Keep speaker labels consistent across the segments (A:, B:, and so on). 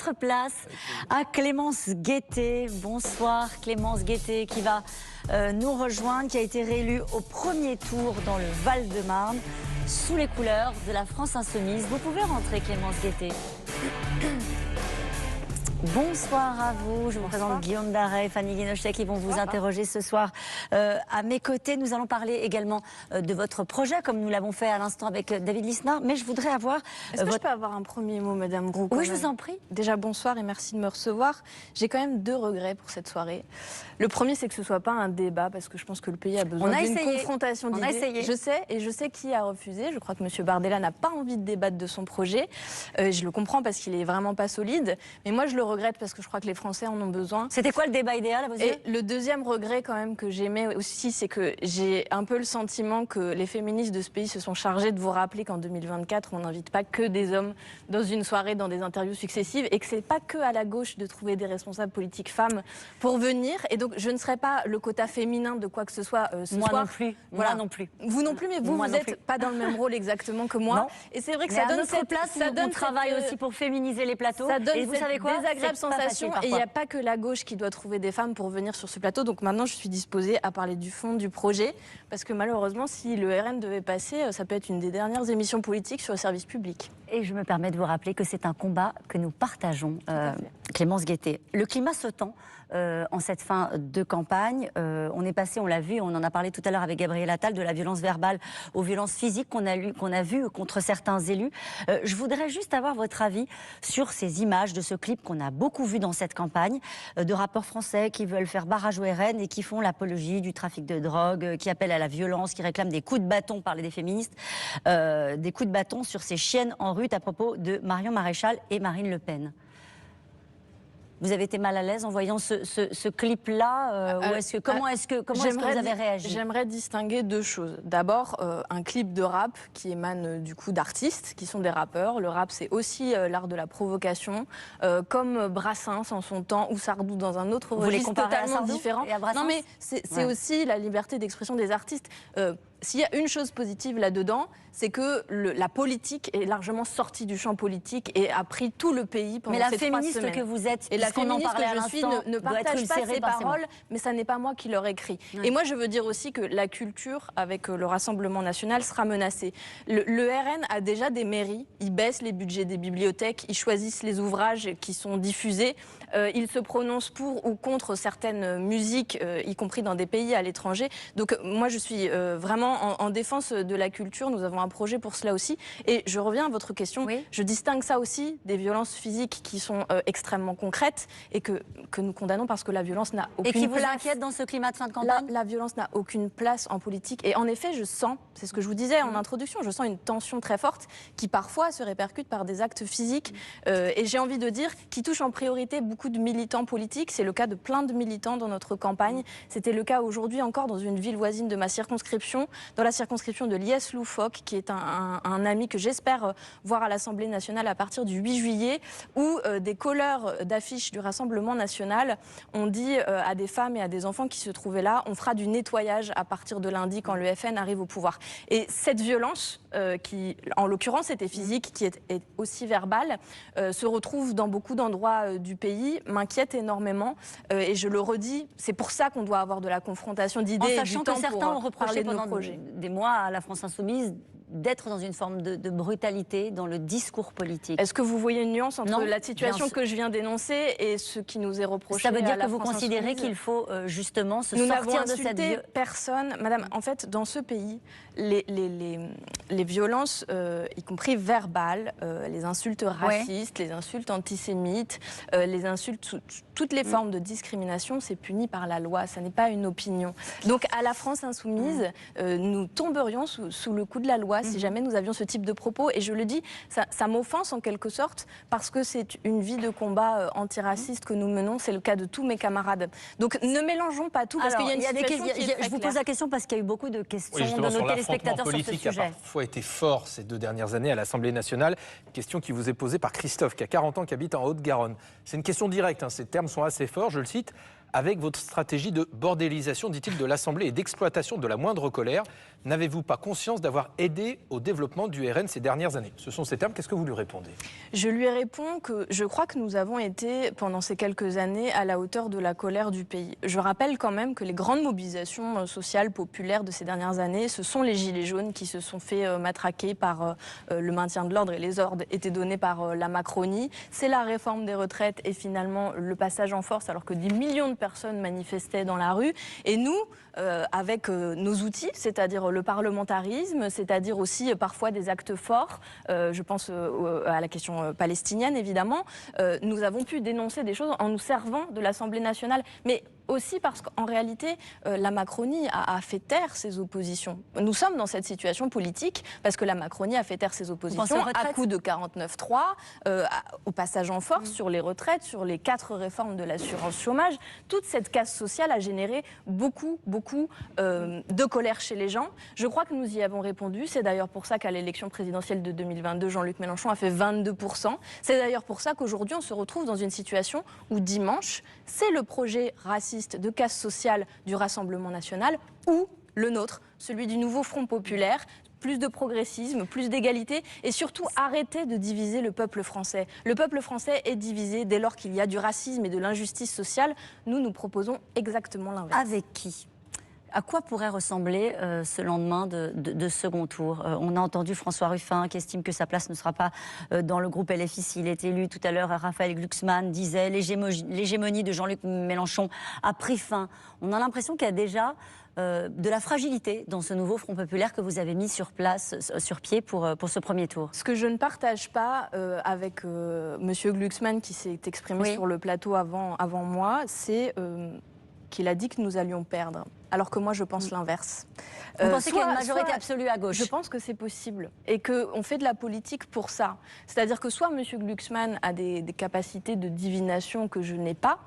A: votre place à Clémence Guettet. Bonsoir Clémence Guettet qui va nous rejoindre, qui a été réélue au premier tour dans le Val-de-Marne sous les couleurs de la France Insoumise. Vous pouvez rentrer Clémence Guettet. Bonsoir à vous, je vous présente Guillaume Darey et Fanny Guinochet qui vont vous interroger ce soir à mes côtés. Nous allons parler également de votre projet, comme nous l'avons fait à l'instant avec David Lisnard. Mais je voudrais avoir...
B: Est-ce que je peux avoir un premier mot, Madame Roux?
A: Oui, je vous en prie.
B: Déjà, bonsoir et merci de me recevoir. J'ai quand même 2 regrets pour cette soirée. Le premier, c'est que ce ne soit pas un débat, parce que je pense que le pays a besoin d'une confrontation d'idées.
A: On a essayé.
B: Je sais, et je sais qui a refusé. Je crois que M. Bardella n'a pas envie de débattre de son projet. Je le comprends parce qu'il n'est vraiment pas solide. Mais moi, je le regrette parce que je crois que les Français en ont besoin.
A: C'était quoi le débat idéal à vos yeux?
B: Et le deuxième regret quand même que j'aimais aussi, c'est que j'ai un peu le sentiment que les féministes de ce pays se sont chargées de vous rappeler qu'en 2024, on n'invite pas que des hommes dans une soirée, dans des interviews successives, et que c'est pas que à la gauche de trouver des responsables politiques femmes pour venir. Et donc je ne serai pas le quota féminin de quoi que ce soit ce
A: moi
B: soir.
A: Non plus.
B: Voilà.
A: Moi non plus.
B: Vous non plus, mais vous n'êtes pas dans le même rôle exactement que moi.
A: Non.
B: Et c'est vrai que
A: mais
B: ça donne
A: cette place. Ça donne travail aussi pour féminiser les plateaux.
B: Ça donne
A: et vous savez quoi,
B: désagréable sensation. Et il n'y a pas que la gauche qui doit trouver des femmes pour venir sur ce plateau. Donc maintenant, je suis disposée à parler du fond du projet. Parce que malheureusement, si le RN devait passer, ça peut être une des dernières émissions politiques sur le service public.
A: Et je me permets de vous rappeler que c'est un combat que nous partageons, Clémence Guettet. Le climat se tend en cette fin de campagne. On est passé, on l'a vu, on en a parlé tout à l'heure avec Gabriel Attal, de la violence verbale aux violences physiques qu'on a vues contre certains élus. Je voudrais juste avoir votre avis sur ces images de ce clip qu'on a beaucoup vu dans cette campagne, de rappeurs français qui veulent faire barrage au RN et qui font l'apologie du trafic de drogue, qui appellent à la violence, qui réclament des coups de bâton, parler des féministes, des coups de bâton sur ces chiennes en rue à propos de Marion Maréchal et Marine Le Pen. Vous avez été mal à l'aise en voyant ce clip-là Comment est-ce que vous avez réagi?
B: J'aimerais distinguer 2 choses. D'abord, un clip de rap qui émane du coup d'artistes qui sont des rappeurs. Le rap, c'est aussi l'art de la provocation, comme Brassens en son temps ou Sardou dans un autre registre totalement différent. Non, mais c'est aussi la liberté d'expression des artistes. S'il y a une chose positive là-dedans, c'est que la politique est largement sortie du champ politique et a pris tout le pays pendant ces 3 semaines.
A: Mais la féministe que vous êtes,
B: et la féministe que je suis ne partage pas ces paroles, mais ça n'est pas moi qui leur écris. Et moi, je veux dire aussi que la culture, avec le Rassemblement national, sera menacée. Le RN a déjà des mairies, ils baissent les budgets des bibliothèques, ils choisissent les ouvrages qui sont diffusés, ils se prononcent pour ou contre certaines musiques, y compris dans des pays à l'étranger. Donc moi, je suis vraiment en défense de la culture. Nous avons un projet pour cela aussi. Et je reviens à votre question. Oui. Je distingue ça aussi des violences physiques qui sont extrêmement concrètes et que nous condamnons parce que la violence n'a aucune place.
A: Et qui vous inquiète dans ce climat de fin de campagne?
B: La violence n'a aucune place en politique. Et en effet, je sens, c'est ce que je vous disais en introduction, je sens une tension très forte qui parfois se répercute par des actes physiques. Et j'ai envie de dire qui touche en priorité beaucoup de militants politiques. C'est le cas de plein de militants dans notre campagne. C'était le cas aujourd'hui encore dans une ville voisine de ma circonscription, dans la circonscription de Liesse-Loufoque, qui est un ami que j'espère voir à l'Assemblée nationale à partir du 8 juillet, où des colleurs d'affiches du Rassemblement national ont dit à des femmes et à des enfants qui se trouvaient là, on fera du nettoyage à partir de lundi quand le FN arrive au pouvoir. Et cette violence, qui en l'occurrence était physique, qui est aussi verbale, se retrouve dans beaucoup d'endroits du pays, m'inquiète énormément. Et je le redis, c'est pour ça qu'on doit avoir de la confrontation d'idées.
A: En sachant que certains ont reproché pendant des mois à la France Insoumise d'être dans une forme de brutalité dans le discours politique.
B: Est-ce que vous voyez une nuance entre la situation que je viens d'énoncer et ce qui nous est reproché?
A: Ça veut dire que vous considérez qu'il faut justement se sortir de cette violence?
B: Personne. Madame, en fait, dans ce pays, les violences, y compris verbales, les insultes racistes, les insultes antisémites, les insultes, toutes les formes de discrimination, c'est puni par la loi, ça n'est pas une opinion. Donc à la France Insoumise, nous tomberions sous le coup de la loi si jamais nous avions ce type de propos. Et je le dis, ça m'offense en quelque sorte parce que c'est une vie de combat antiraciste que nous menons. C'est le cas de tous mes camarades. Donc ne mélangeons pas tout parce qu'il y a une situation qui est très
A: Je vous pose la question parce qu'il y a eu beaucoup de questions de nos téléspectateurs sur ce sujet.
C: A parfois été fort ces 2 dernières années à l'Assemblée nationale. Une question qui vous est posée par Christophe, qui a 40 ans, qui habite en Haute-Garonne. C'est une question directe, ces termes sont assez forts, je le cite. Avec votre stratégie de bordélisation, dit-il, de l'Assemblée et d'exploitation de la moindre colère, n'avez-vous pas conscience d'avoir aidé au développement du RN ces dernières années? Ce sont ces termes, qu'est-ce que vous lui répondez?
B: Je lui réponds que je crois que nous avons été, pendant ces quelques années, à la hauteur de la colère du pays. Je rappelle quand même que les grandes mobilisations sociales, populaires de ces dernières années, ce sont les Gilets jaunes qui se sont fait matraquer par le maintien de l'ordre, et les ordres étaient donnés par la Macronie. C'est la réforme des retraites et finalement le passage en force, alors que des millions de personnes manifestaient dans la rue. Et nous, avec nos outils, c'est-à-dire le parlementarisme, c'est-à-dire aussi parfois des actes forts, je pense à la question palestinienne évidemment, nous avons pu dénoncer des choses en nous servant de l'Assemblée nationale. Mais aussi parce qu'en réalité, la Macronie a fait taire ses oppositions. Nous sommes dans cette situation politique parce que la Macronie a fait taire ses oppositions à coup de 49.3, au passage en force sur les retraites, sur les 4 réformes de l'assurance chômage. Toute cette casse sociale a généré beaucoup de colère chez les gens. Je crois que nous y avons répondu. C'est d'ailleurs pour ça qu'à l'élection présidentielle de 2022, Jean-Luc Mélenchon a fait 22%. C'est d'ailleurs pour ça qu'aujourd'hui, on se retrouve dans une situation où dimanche, c'est le projet raciste de casse sociale du Rassemblement national ou le nôtre, celui du nouveau Front populaire. Plus de progressisme, plus d'égalité et surtout arrêter de diviser le peuple français. Le peuple français est divisé dès lors qu'il y a du racisme et de l'injustice sociale. Nous proposons exactement l'inverse.
A: Avec qui ? À quoi pourrait ressembler ce lendemain de second tour? On a entendu François Ruffin qui estime que sa place ne sera pas dans le groupe LFI s'il est élu. Tout à l'heure, Raphaël Glucksmann disait l'hégémonie de Jean-Luc Mélenchon a pris fin. On a l'impression qu'il y a déjà de la fragilité dans ce nouveau Front populaire que vous avez mis sur pied pour ce premier tour.
B: Ce que je ne partage pas avec Monsieur Glucksmann qui s'est exprimé sur le plateau avant moi, c'est qu'il a dit que nous allions perdre. Alors que moi, je pense l'inverse.
A: Vous pensez qu'il y a une majorité absolue à gauche?
B: Je pense que c'est possible et qu'on fait de la politique pour ça. C'est-à-dire que soit M. Glucksmann a des capacités de divination que je n'ai pas,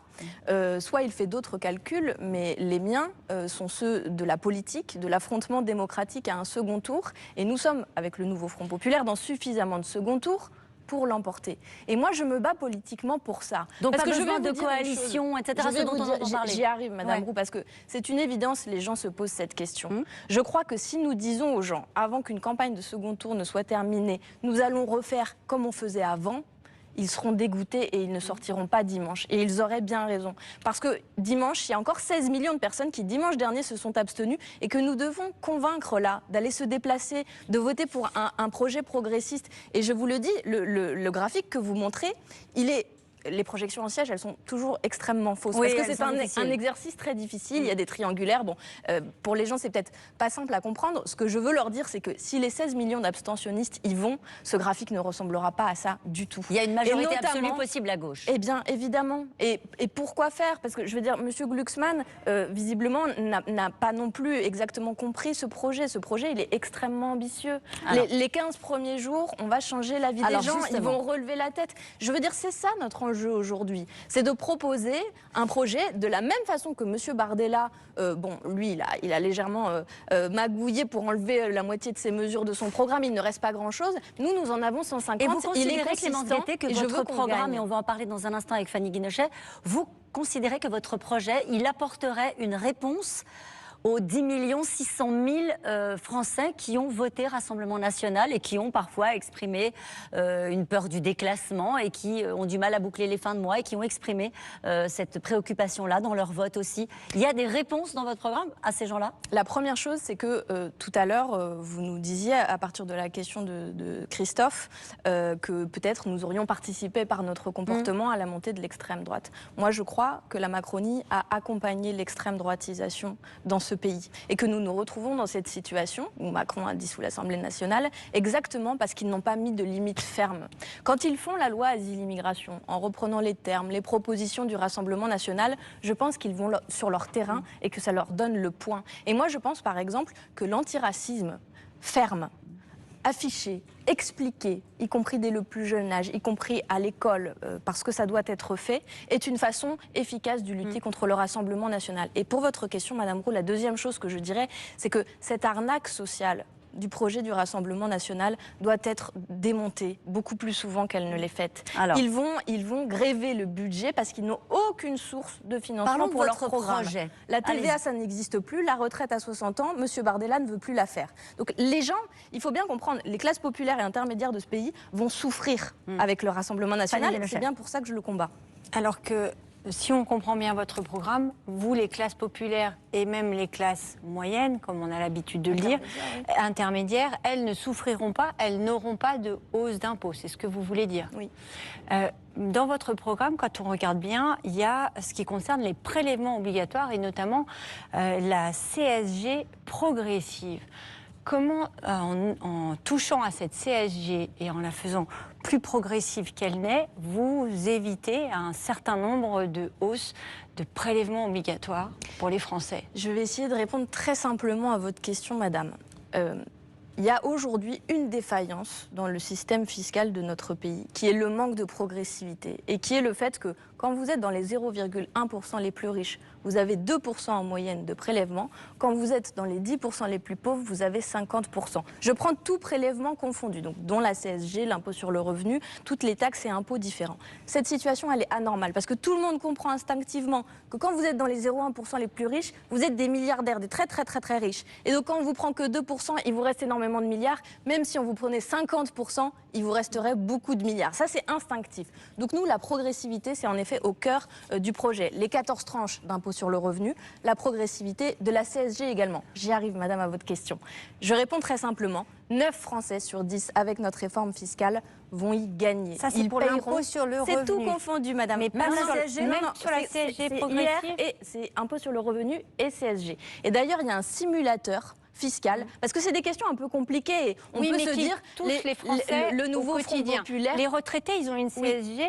B: soit il fait d'autres calculs, mais les miens sont ceux de la politique, de l'affrontement démocratique à un second tour. Et nous sommes, avec le nouveau Front populaire, dans suffisamment de second tour pour l'emporter. Et moi, je me bats politiquement pour ça.
A: Donc parce que je veux de coalition, etc.
B: J'y arrive, Madame Roux, parce que c'est une évidence, les gens se posent cette question. Je crois que si nous disons aux gens, avant qu'une campagne de second tour ne soit terminée, nous allons refaire comme on faisait avant, ils seront dégoûtés et ils ne sortiront pas dimanche. Et ils auraient bien raison. Parce que dimanche, il y a encore 16 millions de personnes qui, dimanche dernier, se sont abstenues et que nous devons convaincre là, d'aller se déplacer, de voter pour un projet progressiste. Et je vous le dis, le graphique que vous montrez, les projections en siège, elles sont toujours extrêmement fausses.
A: Oui,
B: parce que c'est un exercice très difficile. Il y a des triangulaires. Bon, pour les gens, c'est peut-être pas simple à comprendre. Ce que je veux leur dire, c'est que si les 16 millions d'abstentionnistes y vont, ce graphique ne ressemblera pas à ça du tout.
A: Il y a une majorité absolue possible à gauche.
B: Eh bien, évidemment. Et pourquoi faire? Parce que, je veux dire, M. Glucksmann, visiblement, n'a pas non plus exactement compris ce projet. Ce projet, il est extrêmement ambitieux. Les 15 premiers jours, on va changer la vie des gens. Ils vont relever la tête. Je veux dire, c'est ça notre enjeu aujourd'hui, c'est de proposer un projet de la même façon que M. Bardella, lui, il a légèrement magouillé pour enlever la moitié de ses mesures de son programme, il ne reste pas grand-chose. Nous en avons 150.
A: Et vous considérez, Clémence Guettet, que votre programme, et on va en parler dans un instant avec Fanny Guinochet, vous considérez que votre projet, il apporterait une réponse aux 10 600 000 Français qui ont voté Rassemblement national et qui ont parfois exprimé une peur du déclassement et qui ont du mal à boucler les fins de mois et qui ont exprimé cette préoccupation-là dans leur vote aussi. Il y a des réponses dans votre programme à ces gens-là?
B: La première chose, c'est que tout à l'heure, vous nous disiez, à partir de la question de Christophe, que peut-être nous aurions participé par notre comportement à la montée de l'extrême droite. Moi, je crois que la Macronie a accompagné l'extrême droitisation dans ce pays et que nous nous retrouvons dans cette situation où Macron a dissous l'Assemblée nationale exactement parce qu'ils n'ont pas mis de limites fermes. Quand ils font la loi asile-immigration en reprenant les termes, les propositions du Rassemblement national, je pense qu'ils vont sur leur terrain et que ça leur donne le point. Et moi je pense par exemple que l'antiracisme ferme, affiché, expliqué, y compris dès le plus jeune âge, y compris à l'école, parce que ça doit être fait, est une façon efficace de lutter contre le Rassemblement national. Et pour votre question, Madame Roux, la deuxième chose que je dirais, c'est que cette arnaque sociale du projet du Rassemblement national doit être démontée beaucoup plus souvent qu'elle ne l'est faite.
A: Alors.
B: Ils vont gréver le budget parce qu'ils n'ont aucune source de financement
A: Parlons de
B: pour leur
A: votre
B: programme.
A: projet.
B: La TVA,
A: Allez-y.
B: ça n'existe plus. La retraite à 60 ans, M. Bardella ne veut plus la faire. Donc les gens, il faut bien comprendre, les classes populaires et intermédiaires de ce pays vont souffrir avec le Rassemblement national.
A: Fanny
B: C'est bien pour ça que je le combats.
D: Alors que, si on comprend bien votre programme, vous, les classes populaires et même les classes moyennes, comme on a l'habitude de le dire, intermédiaires, elles ne souffriront pas, elles n'auront pas de hausse d'impôts. C'est ce que vous voulez dire?
B: Oui.
D: Dans votre programme, quand on regarde bien, il y a ce qui concerne les prélèvements obligatoires et notamment la CSG progressive. Comment, en touchant à cette CSG et en la faisant plus progressive qu'elle n'est, vous évitez un certain nombre de hausses de prélèvements obligatoires pour les Français?
B: Je vais essayer de répondre très simplement à votre question, madame. Il y a aujourd'hui une défaillance dans le système fiscal de notre pays, qui est le manque de progressivité et qui est le fait que quand vous êtes dans les 0,1% les plus riches, vous avez 2% en moyenne de prélèvement. Quand vous êtes dans les 10% les plus pauvres, vous avez 50%. Je prends tout prélèvement confondu, donc dont la CSG, l'impôt sur le revenu, toutes les taxes et impôts différents. Cette situation, elle est anormale parce que tout le monde comprend instinctivement que quand vous êtes dans les 0,1% les plus riches, vous êtes des milliardaires, des très très très très riches. Et donc quand on vous prend que 2%, il vous reste énormément de milliards. Même si on vous prenait 50%, il vous resterait beaucoup de milliards. Ça, c'est instinctif. Donc nous, la progressivité, c'est en effet au cœur du projet. Les 14 tranches d'impôt sur le revenu, la progressivité de la CSG également. J'y arrive, madame, à votre question. Je réponds très simplement. 9 Français sur 10, avec notre réforme fiscale, vont y gagner.
D: Ça, c'est pour l'impôt sur le revenu.
B: C'est tout confondu, madame.
D: Mais pas sur la CSG, même sur la CSG progressive.
B: C'est impôt sur le revenu et CSG. Et d'ailleurs, il y a un simulateur fiscal, parce que c'est des questions un peu compliquées. On peut se dire,
D: les Français
B: le nouveau
D: au
B: Front
D: quotidien.
B: populaire...
D: Les retraités, ils ont une CSG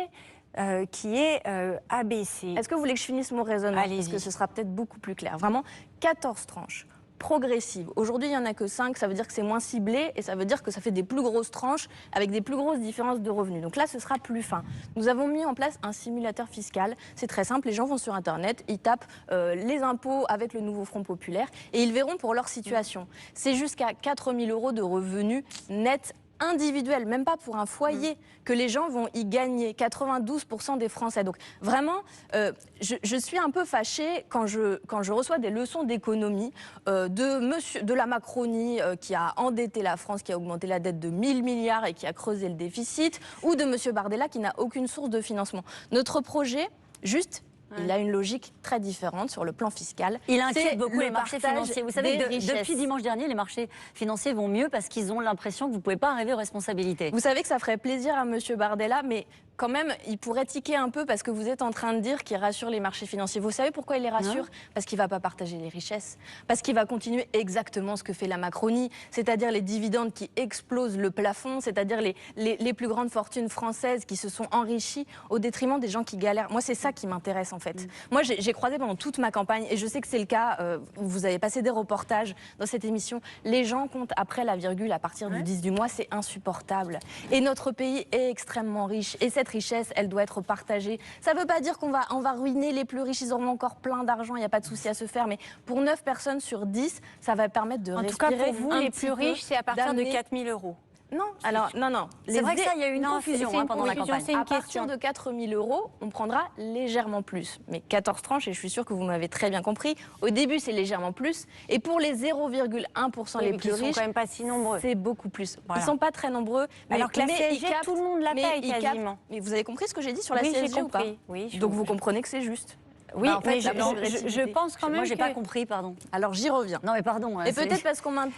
D: qui est abaissée.
B: Est-ce que vous voulez que je finisse mon raisonnement? Parce que ce sera peut-être beaucoup plus clair. Vraiment, 14 tranches progressives. Aujourd'hui, il n'y en a que 5, ça veut dire que c'est moins ciblé et ça veut dire que ça fait des plus grosses tranches avec des plus grosses différences de revenus. Donc là, ce sera plus fin. Nous avons mis en place un simulateur fiscal. C'est très simple, les gens vont sur Internet, ils tapent les impôts avec le nouveau Front populaire et ils verront pour leur situation. C'est jusqu'à 4 000 € de revenus nets individuel, même pas pour un foyer, que les gens vont y gagner, 92% des Français. Donc vraiment, je suis un peu fâchée quand je reçois des leçons d'économie de la Macronie qui a endetté la France, qui a augmenté la dette de 1000 milliards et qui a creusé le déficit, ou de M. Bardella qui n'a aucune source de financement. Notre projet, juste... Il a une logique très différente sur le plan fiscal.
A: Il inquiète beaucoup les marchés financiers. Vous savez que depuis dimanche dernier, les marchés financiers vont mieux parce qu'ils ont l'impression que vous ne pouvez pas arriver aux responsabilités.
B: Vous savez que ça ferait plaisir à M. Bardella, mais quand même, il pourrait tiquer un peu parce que vous êtes en train de dire qu'il rassure les marchés financiers. Vous savez pourquoi il les rassure? Parce qu'il ne va pas partager les richesses. Parce qu'il va continuer exactement ce que fait la Macronie, c'est-à-dire les dividendes qui explosent le plafond, c'est-à-dire les plus grandes fortunes françaises qui se sont enrichies au détriment des gens qui galèrent. Moi, c'est ça qui m'intéresse en fait. Moi, j'ai croisé pendant toute ma campagne, et je sais que c'est le cas, vous avez passé des reportages dans cette émission, les gens comptent après la virgule à partir du 10 du mois, c'est insupportable. Et notre pays est extrêmement riche, et cette richesse, elle doit être partagée. Ça ne veut pas dire qu'on va ruiner les plus riches, ils auront encore plein d'argent, il n'y a pas de souci à se faire, mais pour 9 personnes sur 10, ça va permettre de respirer.
D: En tout cas, pour vous, les plus riches, c'est à partir de 4 000 €.
B: Non, alors, non.
A: C'est vrai que ça, il y a eu une confusion pendant la campagne.
B: À partir de 4 000 €, on prendra légèrement plus. Mais 14 tranches, et je suis sûre que vous m'avez très bien compris, au début, c'est légèrement plus. Et pour les 0,1% les plus riches,
D: sont quand même pas si nombreux.
B: C'est beaucoup plus.
D: Voilà.
B: Ils ne sont pas très nombreux.
D: Alors que la CSG, tout le monde la paye quasiment.
B: Mais vous avez compris ce que j'ai dit sur la
D: CSG
B: CSG ou pas?
D: Oui,
B: donc vous comprenez que c'est juste.
D: Oui,
B: en fait,
D: mais je pense quand même.
A: Moi, j'ai pas compris, pardon.
B: Alors j'y reviens.
A: Non, mais pardon.
B: Et peut-être parce qu'on m'a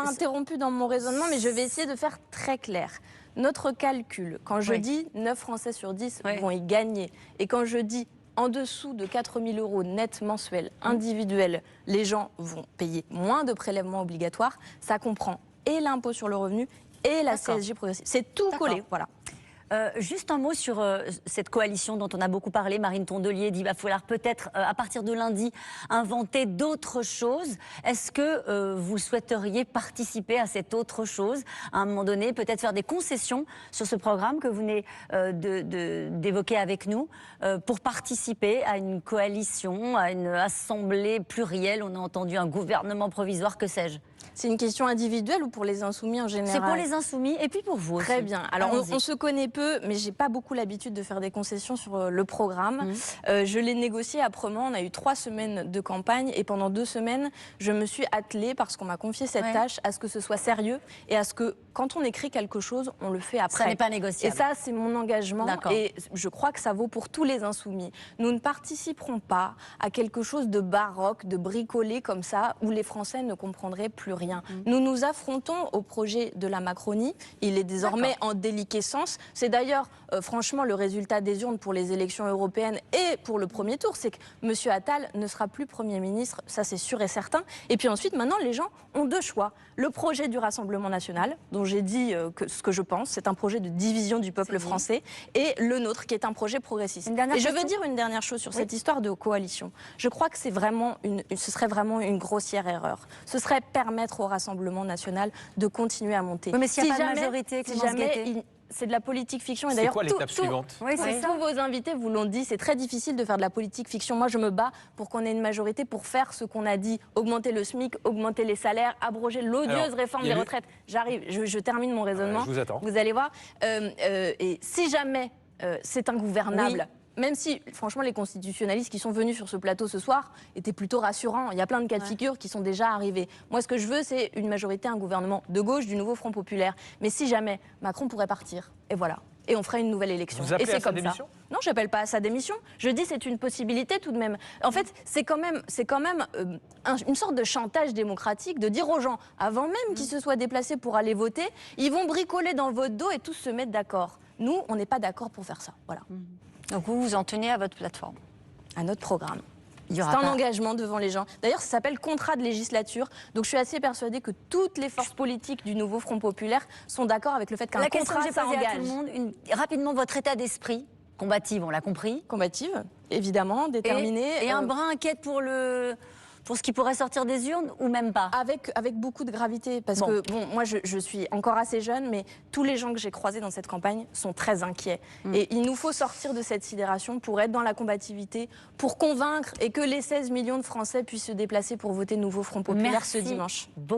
B: interrompu dans mon raisonnement, mais je vais essayer de faire très clair. Notre calcul, quand je dis 9 Français sur 10 vont y gagner, et quand je dis en dessous de 4 000 € net mensuels individuels, les gens vont payer moins de prélèvements obligatoires, ça comprend et l'impôt sur le revenu et la CSG progressive. C'est tout collé, voilà.
A: Juste un mot sur cette coalition dont on a beaucoup parlé. Marine Tondelier dit qu'il va falloir peut-être, à partir de lundi, inventer d'autres choses. Est-ce que vous souhaiteriez participer à cette autre chose? À un moment donné, peut-être faire des concessions sur ce programme que vous venez d'évoquer avec nous pour participer à une coalition, à une assemblée plurielle. On a entendu un gouvernement provisoire, que sais-je?
B: C'est une question individuelle ou pour les insoumis en général?
A: C'est pour les insoumis et puis pour vous aussi.
B: Très bien. Alors,
A: Allons-y.
B: on se connaît peu, mais j'ai pas beaucoup l'habitude de faire des concessions sur le programme. Je l'ai négocié âprement. On a eu 3 semaines de campagne et pendant 2 semaines, je me suis attelée, parce qu'on m'a confié cette tâche, à ce que ce soit sérieux et à ce que, quand on écrit quelque chose, on le fait après.
A: Ça n'est pas négociable.
B: Et ça, c'est mon engagement.
A: D'accord.
B: Et je crois que ça vaut pour tous les insoumis. Nous ne participerons pas à quelque chose de baroque, de bricolé comme ça, où les Français ne comprendraient plus rien. Nous nous affrontons au projet de la Macronie. Il est désormais en déliquescence. C'est d'ailleurs, franchement, le résultat des urnes pour les élections européennes et pour le premier tour. C'est que M. Attal ne sera plus Premier ministre, ça c'est sûr et certain. Et puis ensuite, maintenant, les gens ont 2 choix. Le projet du Rassemblement national, dont j'ai dit ce que je pense, c'est un projet de division du peuple français, et le nôtre, qui est un projet progressiste. Et je veux dire une dernière chose sur cette histoire de coalition. Je crois que ce serait vraiment une grossière erreur. Ce serait permettre au Rassemblement national de continuer à monter.
A: Oui, mais s'il n'y a pas de majorité, Clémence Guettet.
B: C'est de la politique fiction. Et
C: C'est
B: d'ailleurs,
C: quoi l'étape suivante?
A: Oui, c'est ça.
B: tous vos invités vous l'ont dit, c'est très difficile de faire de la politique fiction. Moi, je me bats pour qu'on ait une majorité pour faire ce qu'on a dit, augmenter le SMIC, augmenter les salaires, abroger l'odieuse réforme des retraites. J'arrive, je termine mon raisonnement.
C: Je vous attends.
B: Vous allez voir. Et si jamais c'est ingouvernable, même si, franchement, les constitutionnalistes qui sont venus sur ce plateau ce soir étaient plutôt rassurants. Il y a plein de cas de figure qui sont déjà arrivés. Moi, ce que je veux, c'est une majorité, un gouvernement de gauche, du nouveau Front populaire. Mais si jamais, Macron pourrait partir. Et voilà. Et on ferait une nouvelle élection.
C: Vous appelez
B: et c'est
C: à sa
B: comme
C: démission?
B: ça. Non, j'appelle pas à sa démission. Je dis c'est une possibilité tout de même. En fait, c'est quand même une sorte de chantage démocratique de dire aux gens, avant même qu'ils se soient déplacés pour aller voter, ils vont bricoler dans votre dos et tous se mettre d'accord. Nous, on n'est pas d'accord pour faire ça. Voilà.
D: Donc vous vous en tenez à votre plateforme?
B: À notre programme.
A: Il y
B: C'est
A: aura
B: un
A: pas-
B: engagement devant les gens. D'ailleurs, ça s'appelle contrat de législature. Donc, je suis assez persuadée que toutes les forces politiques du nouveau Front populaire sont d'accord avec le fait qu'un
A: La question
B: contrat,
A: que j'ai
B: ça
A: posée à
B: engage.
A: tout le monde, rapidement, votre état d'esprit, combative, on l'a compris,
B: Combative, évidemment, déterminée.
A: et un brin inquiète pour ce qui pourrait sortir des urnes, ou même pas?
B: Avec beaucoup de gravité, parce que moi je suis encore assez jeune, mais tous les gens que j'ai croisés dans cette campagne sont très inquiets. Et il nous faut sortir de cette sidération pour être dans la combativité, pour convaincre et que les 16 millions de Français puissent se déplacer pour voter nouveau Front populaire ce
A: Merci
B: dimanche.